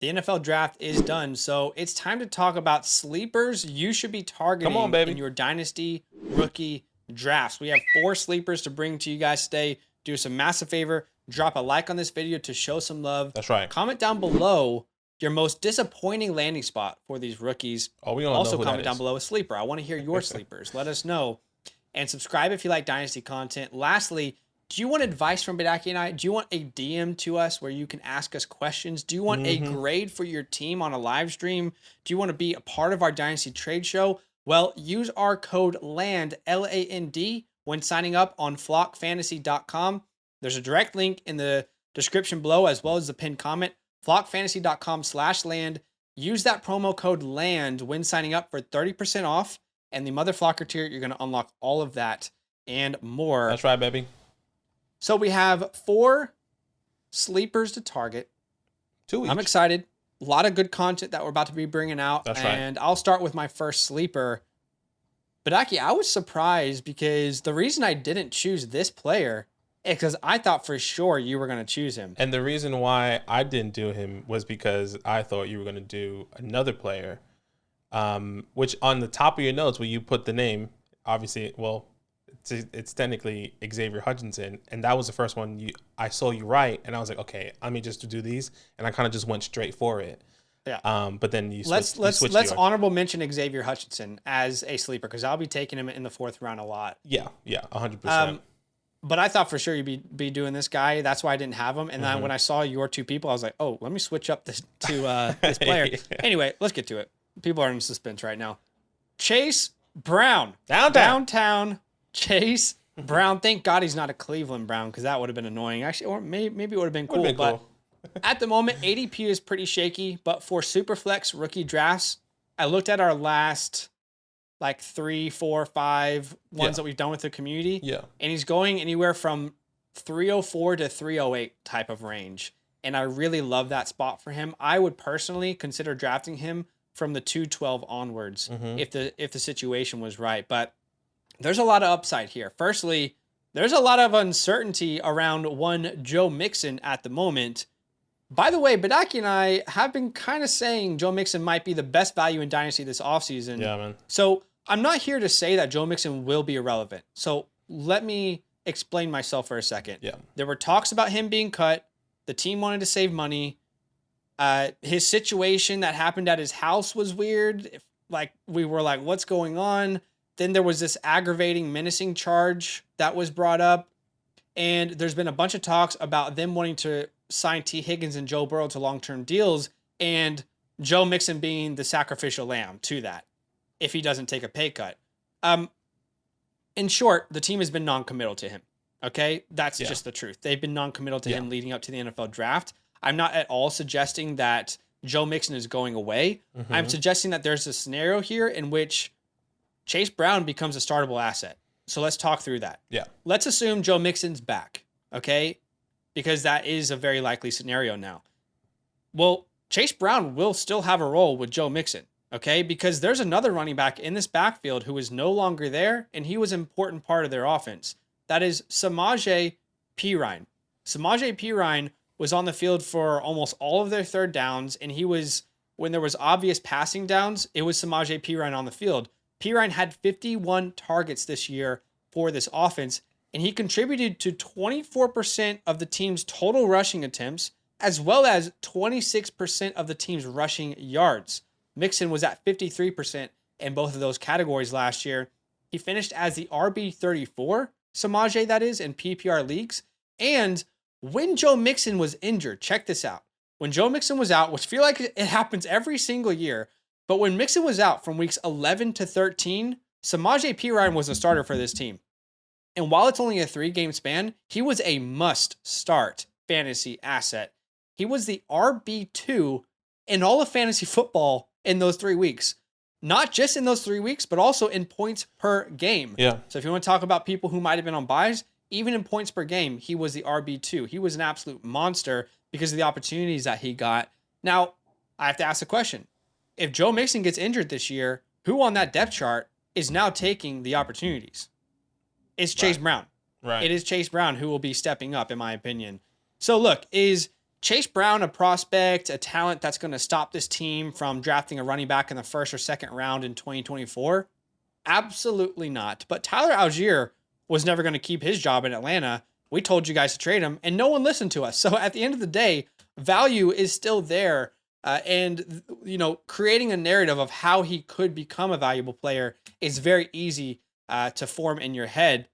The NFL draft is done, so it's time to talk about sleepers you should be targeting Come on, baby. in your Dynasty rookie drafts. We have 4 sleepers to bring to you guys today. Do us a massive favor, drop a like on this video to show some love. That's right. Comment down below your most disappointing landing spot for these rookies. Oh, we don't Also know who comment that down is. below a sleeper. I want to hear your sleepers. Let us know. And subscribe if you like Dynasty content. Lastly, do you want advice from Badake and I? Do you want a DM to us where you can ask us questions? Do you want a grade for your team on a live stream? Do you want to be a part of our Dynasty trade show? Well, use our code LAND, LAND, when signing up on flockfantasy.com. There's a direct link in the description below as well as the pinned comment. Flockfantasy.com/land. Use that promo code LAND when signing up for 30% off. And the Mother Flocker tier, you're going to unlock all of that and more. That's right, baby. So we have 4 sleepers to target. 2 each. I'm excited. A lot of good content that we're about to be bringing out. That's right. And I'll start with my first sleeper. Badake, I was surprised because the reason I didn't choose this player is because I thought for sure you were going to choose him. And the reason why I didn't do him was because I thought you were going to do another player, which on the top of your notes where you put the name, obviously, well, it's technically Xavier Hutchinson, and that was the first one I saw you write, and I was like, okay, let me just do these, and I kind of just went straight for it. Yeah. But then you let's switched yours. honorable mention Xavier Hutchinson as a sleeper because I'll be taking him in the 4th round a lot. Yeah, 100%. But I thought for sure you'd be doing this guy. That's why I didn't have him. And then when I saw your 2 people, I was like, oh, let me switch up this to this player. Yeah. Anyway, let's get to it. People are in suspense right now. Chase Brown. Downtown. Chase Brown. Thank God he's not a Cleveland Brown because that would have been annoying. Actually, or maybe it would have been cool. But at the moment, ADP is pretty shaky. But for Superflex rookie drafts, I looked at our last like 3, 4, 5 ones that we've done with the community. Yeah. And he's going anywhere from 304 to 308 type of range. And I really love that spot for him. I would personally consider drafting him from the 212 onwards if the situation was right. But there's a lot of upside here. Firstly, there's a lot of uncertainty around one Joe Mixon at the moment. By the way, Badake and I have been kind of saying Joe Mixon might be the best value in Dynasty this offseason. Yeah, man. So I'm not here to say that Joe Mixon will be irrelevant. So let me explain myself for a second. Yeah. There were talks about him being cut. The team wanted to save money. His situation that happened at his house was weird. We were like, what's going on? Then there was this aggravating menacing charge that was brought up. And there's been a bunch of talks about them wanting to sign T. Higgins and Joe Burrow to long-term deals and Joe Mixon being the sacrificial lamb to that if he doesn't take a pay cut. In short, the team has been non-committal to him. Okay? That's just the truth. They've been non-committal to him leading up to the NFL draft. I'm not at all suggesting that Joe Mixon is going away. I'm suggesting that there's a scenario here in which Chase Brown becomes a startable asset. So let's talk through that. Yeah. Let's assume Joe Mixon's back, okay? Because that is a very likely scenario now. Well, Chase Brown will still have a role with Joe Mixon, okay? Because there's another running back in this backfield who is no longer there, and he was an important part of their offense. That is Samaje Perine. Samaje Perine was on the field for almost all of their 3rd downs, and he was, when there was obvious passing downs, it was Samaje Perine on the field. Perine had 51 targets this year for this offense, and he contributed to 24% of the team's total rushing attempts, as well as 26% of the team's rushing yards. Mixon was at 53% in both of those categories last year. He finished as the RB34, Samaje that is, in PPR leagues. And when Joe Mixon was injured, check this out. When Joe Mixon was out, which I feel like it happens every single year, but when Mixon was out from weeks 11 to 13, Samaje Perine was a starter for this team. And while it's only a 3-game span, he was a must-start fantasy asset. He was the RB2 in all of fantasy football in those 3 weeks. Not just in those 3 weeks, but also in points per game. Yeah. So if you want to talk about people who might have been on buys, even in points per game, he was the RB2. He was an absolute monster because of the opportunities that he got. Now, I have to ask the question. If Joe Mixon gets injured this year, who on that depth chart is now taking the opportunities? It's Chase Brown. Right. It is Chase Brown who will be stepping up, in my opinion. So look, is Chase Brown, a prospect, a talent that's going to stop this team from drafting a running back in the first or second round in 2024? Absolutely not. But Tyler Algier was never going to keep his job in Atlanta. We told you guys to trade him, and no one listened to us. So at the end of the day, value is still there. And, creating a narrative of how he could become a valuable player is very easy to form in your head.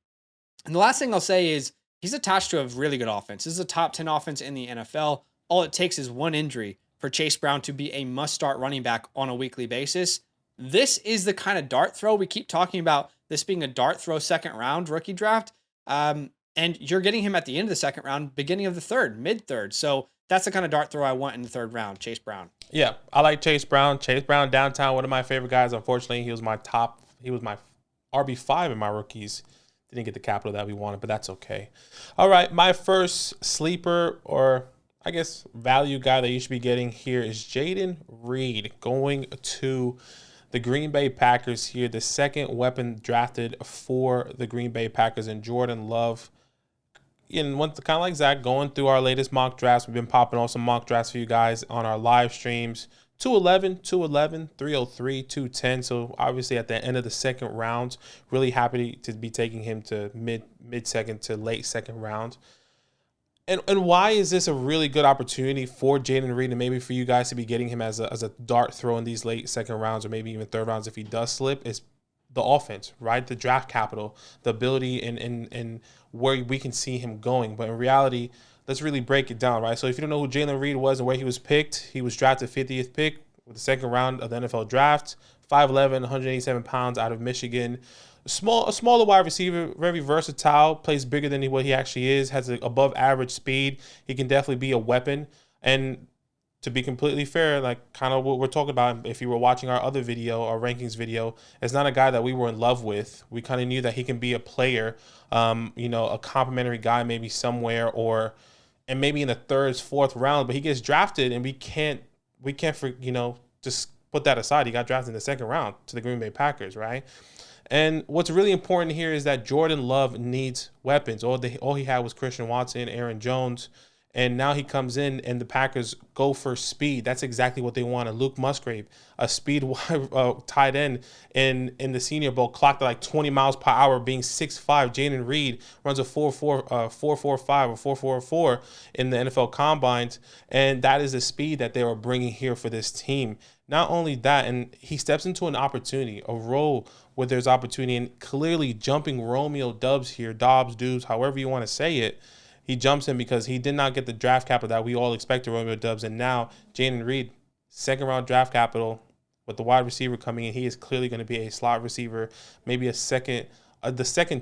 And the last thing I'll say is he's attached to a really good offense. This is a top 10 offense in the NFL. All it takes is one injury for Chase Brown to be a must-start running back on a weekly basis. This is the kind of dart throw. We keep talking about this being a dart throw second round rookie draft. And you're getting him at the end of the second round, beginning of the third, mid-third. So that's the kind of dart throw I want in the third round, Chase Brown. Yeah, I like Chase Brown. Chase Brown downtown, one of my favorite guys. Unfortunately, he was my RB5 in my rookies. Didn't get the capital that we wanted, but that's okay. All right, my first sleeper, or I guess value guy that you should be getting here, is Jayden Reed, going to the Green Bay Packers here. The second weapon drafted for the Green Bay Packers, and Jordan Love. And kind of like Zach, going through our latest mock drafts. We've been popping on some mock drafts for you guys on our live streams. 211, 303, 210. So obviously at the end of the second round, really happy to be taking him to mid-second to late second round. And why is this a really good opportunity for Jayden Reed, and maybe for you guys to be getting him as a dart throw in these late second rounds, or maybe even third rounds if he does slip, is the offense, right? The draft capital, the ability and where we can see him going. But in reality, let's really break it down, right? So if you don't know who Jayden Reed was and where he was picked, he was drafted 50th pick with the second round of the NFL draft, 5'11", 187 pounds, out of Michigan. A smaller wide receiver, very versatile, plays bigger than what he actually is, has an above average speed. He can definitely be a weapon. And to be completely fair, like kind of what we're talking about, if you were watching our other video, our rankings video, it's not a guy that we were in love with. We kind of knew that he can be a player, a complimentary guy maybe somewhere, and maybe in the third, fourth round, but he gets drafted and we can't just put that aside. He got drafted in the second round to the Green Bay Packers, right? And what's really important here is that Jordan Love needs weapons. All he had was Christian Watson, Aaron Jones, and now he comes in and the Packers go for speed. That's exactly what they wanted. Luke Musgrave, a speed tight end in the Senior Bowl, clocked at like 20 miles per hour, being 6'5". Jayden Reed runs a 4.45 or 4.44 in the NFL Combines, and that is the speed that they were bringing here for this team. Not only that, and he steps into an opportunity, a role where there's opportunity, and clearly jumping Romeo Doubs here, Doubs, however you want to say it. He jumps in because he did not get the draft capital that we all expected Romeo Doubs. And now Jayden Reed, second round draft capital with the wide receiver coming in. He is clearly going to be a slot receiver, maybe the second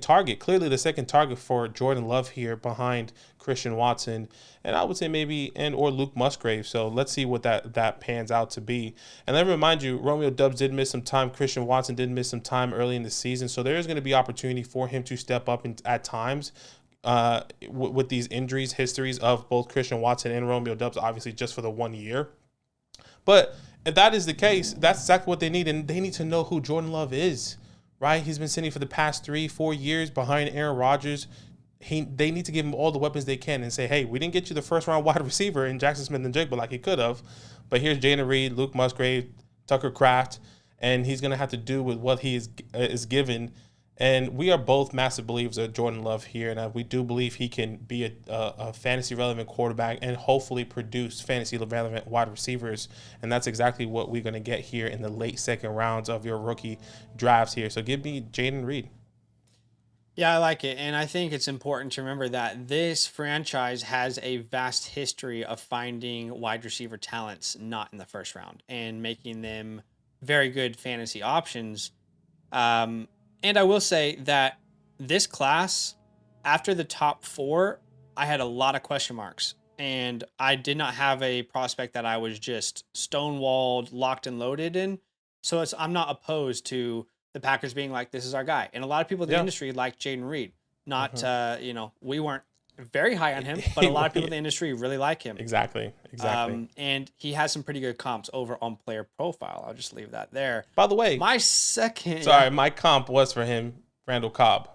target, clearly the second target for Jordan Love here behind Christian Watson. And I would say maybe or Luke Musgrave. So let's see what that pans out to be. And let me remind you, Romeo Doubs did miss some time. Christian Watson did miss some time early in the season. So there is going to be opportunity for him to step up at times. With these injuries, histories of both Christian Watson and Romeo Doubs, obviously just for the 1 year. But if that is the case, that's exactly what they need. And they need to know who Jordan Love is, right? He's been sitting for the past 3-4 years behind Aaron Rodgers. They need to give him all the weapons they can and say, hey, we didn't get you the first round wide receiver in Jackson Smith-Njigba like he could have. But here's Jayden Reed, Luke Musgrave, Tucker Kraft, and he's going to have to do with what he is given. And we are both massive believers of Jordan Love here, and we do believe he can be a fantasy-relevant quarterback and hopefully produce fantasy-relevant wide receivers, and that's exactly what we're going to get here in the late second rounds of your rookie drafts here. So give me Jayden Reed. Yeah, I like it, and I think it's important to remember that this franchise has a vast history of finding wide receiver talents not in the first round and making them very good fantasy options. And I will say that this class, after the top 4, I had a lot of question marks. And I did not have a prospect that I was just stonewalled, locked and loaded in. So I'm not opposed to the Packers being like, this is our guy. And a lot of people in the industry like Jayden Reed. Not, we weren't very high on him, but a lot of people in the industry really like him. Exactly. And he has some pretty good comps over on Player Profile. I'll just leave that there. By the way, my comp was for him, Randall Cobb.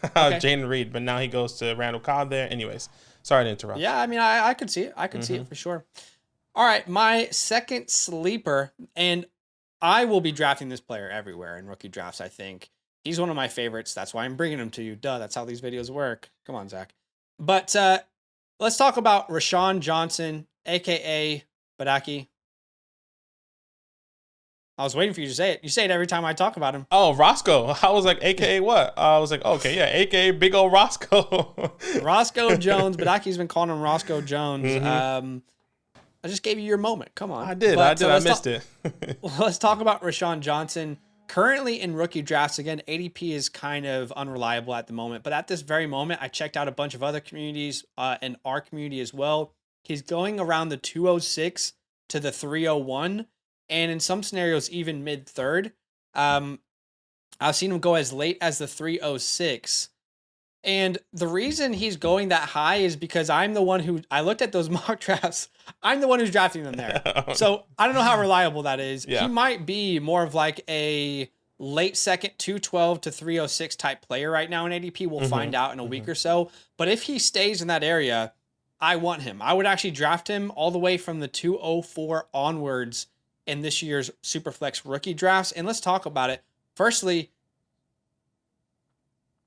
Okay. Jayden Reed, but now he goes to Randall Cobb there. Anyways, Sorry to interrupt. Yeah, I mean, I could see it. I could see it for sure. All right, my second sleeper, and I will be drafting this player everywhere in rookie drafts, I think. He's one of my favorites. That's why I'm bringing him to you. Duh, that's how these videos work. Come on, Zach. But let's talk about Rashawn Johnson, a.k.a. Badake. I was waiting for you to say it. You say it every time I talk about him. Oh, Roscoe. I was like, AKA what? I was like, okay, yeah, AKA big old Roscoe. Roscoe Jones. Badake's been calling him Roscoe Jones. I just gave you your moment. Come on. I did. I missed it. Let's talk about Rashawn Johnson. Currently in rookie drafts, again, ADP is kind of unreliable at the moment. But at this very moment, I checked out a bunch of other communities and our community as well. He's going around the 206 to the 301. And in some scenarios, even mid-third. I've seen him go as late as the 306. And the reason he's going that high is because I'm the one who, I looked at those mock drafts. I'm the one who's drafting them there. So I don't know how reliable that is. Yeah. He might be more of like a late second 212 to 306 type player right now in ADP. We'll find out in a week or so. But if he stays in that area, I want him. I would actually draft him all the way from the 204 onwards in this year's Superflex rookie drafts. And let's talk about it. Firstly,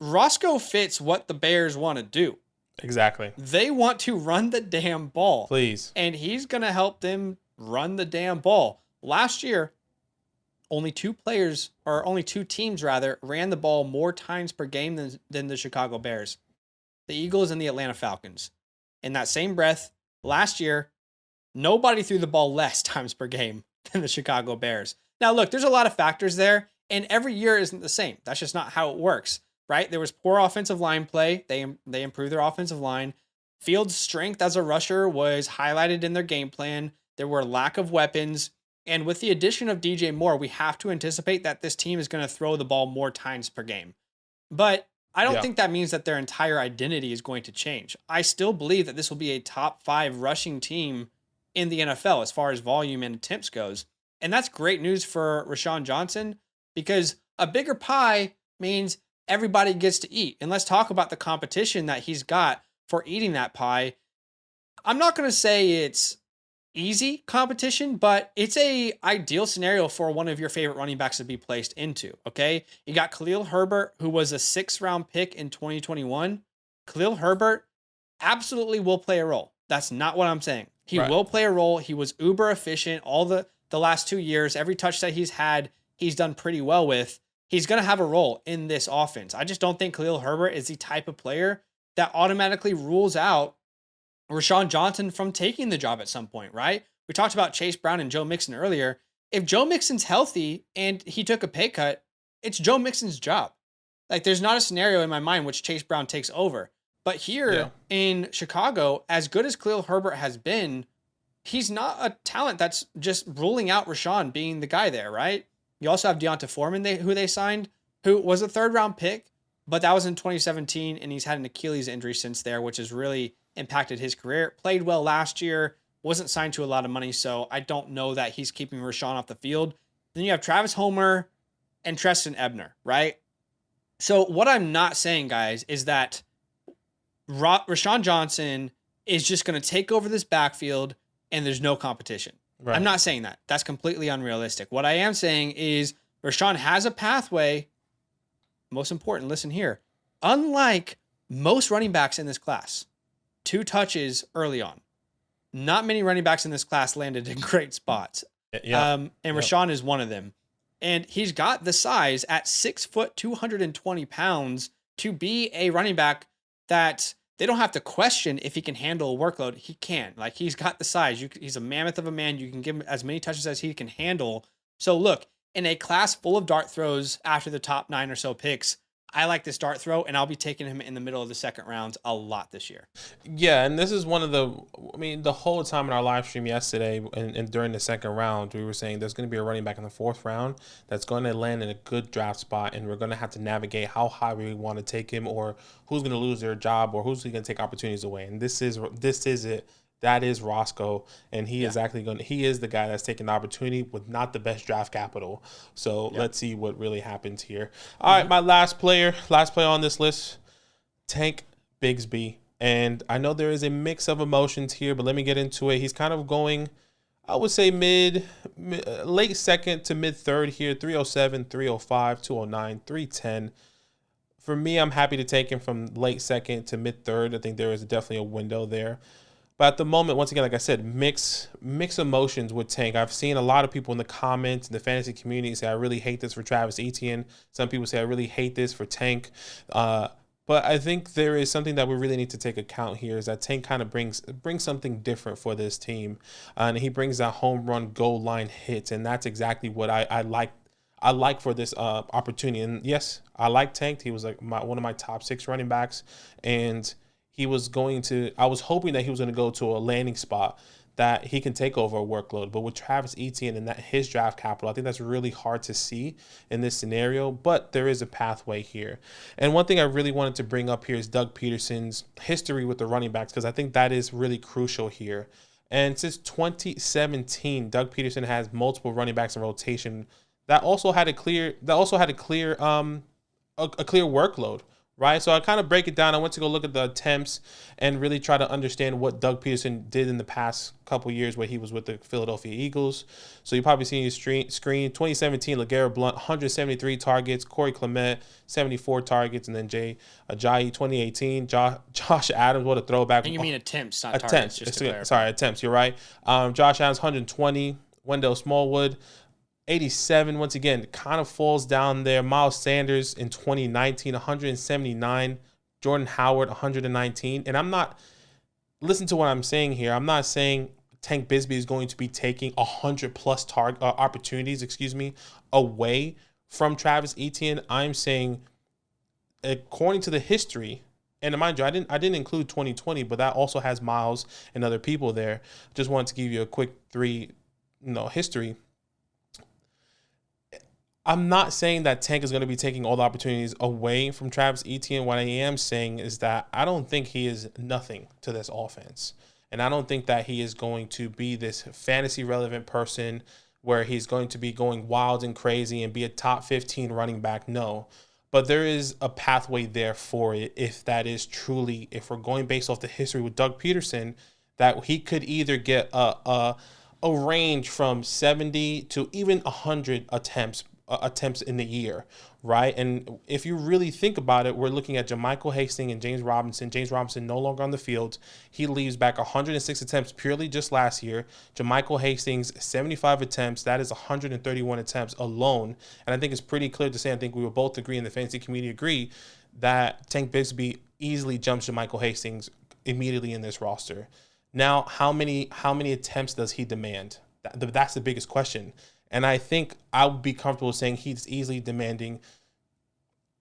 Roscoe fits what the Bears want to do. Exactly. They want to run the damn ball. Please. And he's going to help them run the damn ball. Last year, only two teams ran the ball more times per game than the Chicago Bears. The Eagles and the Atlanta Falcons. In that same breath, last year, nobody threw the ball less times per game than the Chicago Bears. Now, look, there's a lot of factors there, and every year isn't the same. That's just not how it works, right? There was poor offensive line play. They improved their offensive line. Fields' strength as a rusher was highlighted in their game plan. There were lack of weapons. And with the addition of DJ Moore, we have to anticipate that this team is going to throw the ball more times per game. But I don't think that means that their entire identity is going to change. I still believe that this will be a top 5 rushing team in the NFL as far as volume and attempts goes. And that's great news for Rashawn Johnson because a bigger pie means everybody gets to eat. And let's talk about the competition that he's got for eating that pie. I'm not going to say it's easy competition, but it's a ideal scenario for one of your favorite running backs to be placed into, okay? You got Khalil Herbert, who was a 6th round pick in 2021. Khalil Herbert absolutely will play a role. That's not what I'm saying. He will play a role. He was uber efficient all the last 2 years. Every touch that he's had, he's done pretty well with. He's going to have a role in this offense. I just don't think Khalil Herbert is the type of player that automatically rules out Rashawn Johnson from taking the job at some point, right? We talked about Chase Brown and Joe Mixon earlier. If Joe Mixon's healthy and he took a pay cut, it's Joe Mixon's job. Like, there's not a scenario in my mind which Chase Brown takes over. But here in Chicago, as good as Khalil Herbert has been, he's not a talent that's just ruling out Rashawn being the guy there, right? You also have Deonta Foreman, who they signed, who was a 3rd round pick, but that was in 2017, and he's had an Achilles injury since there, which has really impacted his career. Played well last year, wasn't signed to a lot of money, so I don't know that he's keeping Rashawn off the field. Then you have Travis Homer and Treston Ebner, right? So what I'm not saying, guys, is that Rashawn Johnson is just going to take over this backfield and there's no competition. Right. I'm not saying that. That's completely unrealistic. What I am saying is Rashawn has a pathway. Most important, listen here. Unlike most running backs in this class, 2 touches early on. Not many running backs in this class landed in great spots. And Rashawn is one of them. And he's got the size at 6 foot, 220 pounds to be a running back that they don't have to question if he can handle a workload. He can. Like, he's got the size. He's a mammoth of a man. You can give him as many touches as he can handle. So look, in a class full of dart throws after the top 9 or so picks, I like this dart throw, and I'll be taking him in the middle of the 2nd rounds a lot this year. Yeah, and this is one of the whole time in our live stream yesterday and during the 2nd round, we were saying there's going to be a running back in the 4th round that's going to land in a good draft spot, and we're going to have to navigate how high we want to take him or who's going to lose their job or who's going to take opportunities away. And this is it. That is Roscoe, and he is he is the guy that's taking the opportunity with not the best draft capital. So let's see what really happens here. All right, my last player on this list, Tank Bigsby And I know there is a mix of emotions here, but let me get into it. He's kind of going, I would say late second to mid third here, 307, 305, 209, 310. For me, I'm happy to take him from late second to mid third. I think there is definitely a window there. But at the moment, once again, like I said, mix emotions with Tank. I've seen a lot of people in the comments in the fantasy community say, I really hate this for Travis Etienne. Some people say, I really hate this for Tank. But I think there is something that we really need to take account here is that Tank kind of brings something different for this team. And he brings that home run goal line hits. And that's exactly what I like. I like for this opportunity. And yes, I like Tank. He was like one of my top 6 running backs. And I was hoping that he was going to go to a landing spot that he can take over a workload. But with Travis Etienne and his draft capital, I think that's really hard to see in this scenario. But there is a pathway here. And one thing I really wanted to bring up here is Doug Peterson's history with the running backs, because I think that is really crucial here. And since 2017, Doug Peterson has multiple running backs in rotation that also had a clear workload. Right, so I kind of break it down. I went to go look at the attempts and really try to understand what Doug Peterson did in the past couple years where he was with the Philadelphia Eagles. So you probably seen his screen. 2017, LeGarrette Blount, 173 targets. Corey Clement, 74 targets. And then Jay Ajayi, 2018. Josh Adams, what a throwback. I think you mean attempts, not targets. Sorry, attempts. You're right. Josh Adams, 120. Wendell Smallwood, 87, once again, kind of falls down there. Miles Sanders in 2019, 179. Jordan Howard, 119. And listen to what I'm saying here. I'm not saying Tank Bigsby is going to be taking 100-plus opportunities, away from Travis Etienne. I'm saying, according to the history, and mind you, I didn't include 2020, but that also has Miles and other people there. Just wanted to give you a quick history. I'm not saying that Tank is going to be taking all the opportunities away from Travis Etienne. What I am saying is that I don't think he is nothing to this offense. And I don't think that he is going to be this fantasy relevant person where he's going to be going wild and crazy and be a top 15 running back. No. But there is a pathway there for it if we're going based off the history with Doug Peterson, that he could either get a range from 70 to even 100 attempts in the year, right? And if you really think about it, we're looking at JaMychal Hasty and James Robinson. James Robinson no longer on the field. He leaves back 106 attempts purely just last year. JaMychal Hastings, 75 attempts. That is 131 attempts alone. And I think it's pretty clear to say, I think we will both agree in the fantasy community agree, that Tank Bigsby easily jumps JaMychal Hastings immediately in this roster. Now, how many attempts does he demand? That's the biggest question. And I think I would be comfortable saying he's easily demanding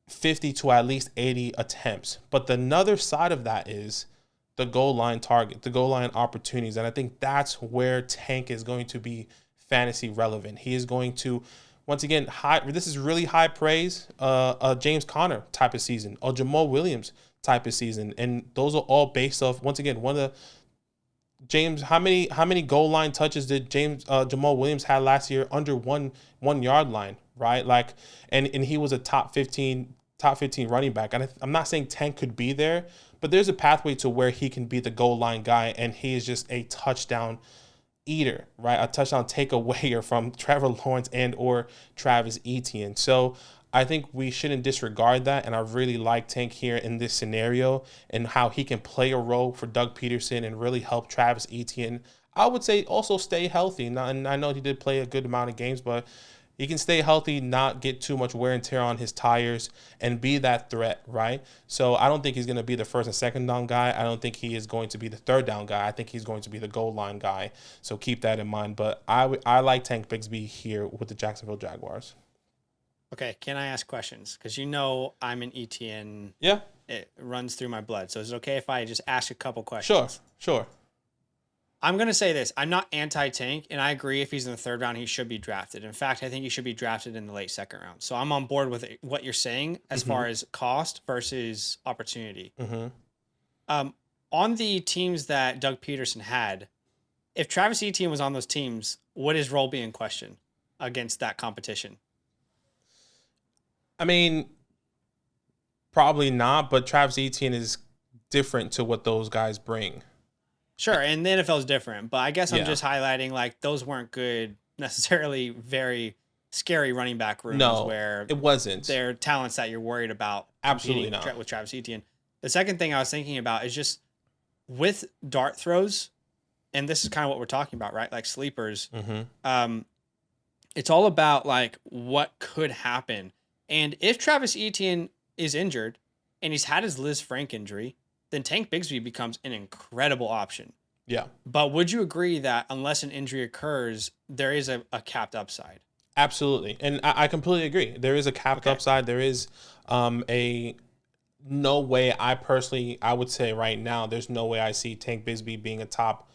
50 to at least 80 attempts. But the other side of that is the goal line target, the goal line opportunities. And I think that's where Tank is going to be fantasy relevant. He is going to, once again, this is really high praise, a James Conner type of season, a Jamal Williams type of season. And those are all based off, once again, James, how many goal line touches did Jamal Williams had last year under one yard line, right? Like, and he was a top 15 running back. And I'm not saying Tank could be there, but there's a pathway to where he can be the goal line guy, and he is just a touchdown eater, right? A touchdown takeawayer from Trevor Lawrence and or Travis Etienne. So I think we shouldn't disregard that, and I really like Tank here in this scenario and how he can play a role for Doug Peterson and really help Travis Etienne. I would say also stay healthy. And I know he did play a good amount of games, but he can stay healthy, not get too much wear and tear on his tires, and be that threat, right? So I don't think he's going to be the first and second down guy. I don't think he is going to be the third down guy. I think he's going to be the goal line guy. So keep that in mind. But I like Tank Bigsby here with the Jacksonville Jaguars. Okay, can I ask questions? Because I'm an ETN. Yeah. It runs through my blood. So is it okay if I just ask a couple questions? Sure. I'm going to say this. I'm not anti-Tank, and I agree if he's in the third round, he should be drafted. In fact, I think he should be drafted in the late second round. So I'm on board with what you're saying as far as cost versus opportunity. On the teams that Doug Peterson had, if Travis Etienne was on those teams, would his role be in question against that competition? I mean, probably not, but Travis Etienne is different to what those guys bring. Sure, and the NFL is different, but I guess I'm Yeah. just highlighting like those weren't good necessarily very scary running back rooms No, where it wasn't. they're talents that you're worried about Absolutely competing not. with Travis Etienne. The second thing I was thinking about is just with dart throws, and this is kind of what we're talking about, right? Like sleepers. Mm-hmm. It's all about like what could happen. And if Travis Etienne is injured and he's had his Liz Frank injury, then Tank Bigsby becomes an incredible option. Yeah. But would you agree that unless an injury occurs, there is a capped upside? Absolutely. And I completely agree. There is a capped upside. There is a no way I would say right now, there's no way I see Tank Bigsby being a top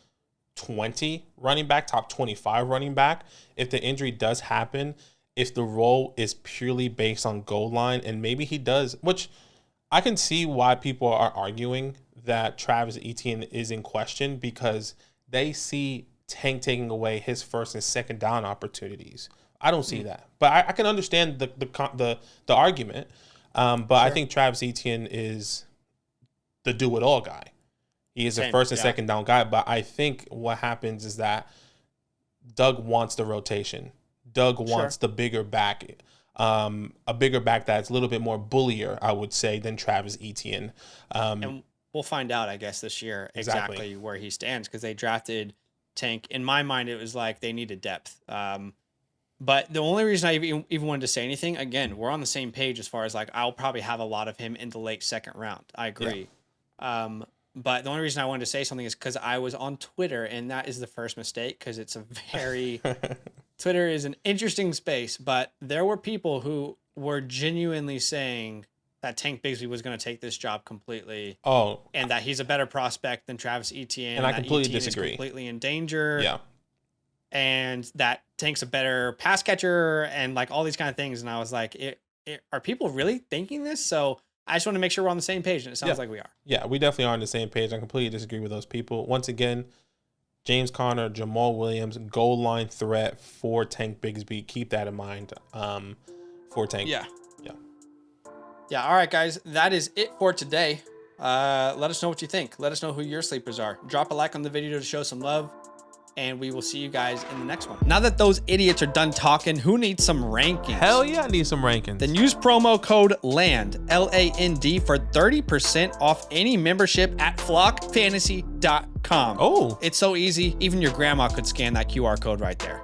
20 running back, top 25 running back. If the injury does happen, if the role is purely based on goal line, and maybe he does, which I can see why people are arguing that Travis Etienne is in question, because they see Tank taking away his first and second down opportunities. I don't see that, but I can understand the argument. But I think Travis Etienne is the do-it-all guy. He is a first and second down guy. But I think what happens is that Doug wants the rotation. Doug wants the bigger back, a bigger back that's a little bit more bullier, I would say, than Travis Etienne. And we'll find out, I guess, this year exactly where he stands, because they drafted Tank. In my mind, it was like they needed depth. But the only reason I even wanted to say anything, again, we're on the same page as far as like I'll probably have a lot of him in the late second round. I agree. Yeah. But the only reason I wanted to say something is because I was on Twitter, and that is the first mistake, because it's a very Twitter is an interesting space. But there were people who were genuinely saying that Tank Bigsby was going to take this job completely. Oh, and that he's a better prospect than Travis Etienne. And I completely Etienne disagree. Is completely in danger. Yeah. And that Tank's a better pass catcher, and like all these kind of things. And I was like, are people really thinking this? So I just want to make sure we're on the same page, and it sounds like we are. Yeah, we definitely are on the same page. I completely disagree with those people. Once again, James Conner, Jamal Williams, goal line threat for Tank Bigsby. Keep that in mind for Tank. Yeah. All right, guys, that is it for today. Let us know what you think. Let us know who your sleepers are. Drop a like on the video to show some love, and we will see you guys in the next one. Now that those idiots are done talking, who needs some rankings? Hell yeah, I need some rankings. Then use promo code LAND, LAND, for 30% off any membership at flockfantasy.com. Oh. It's so easy. Even your grandma could scan that QR code right there.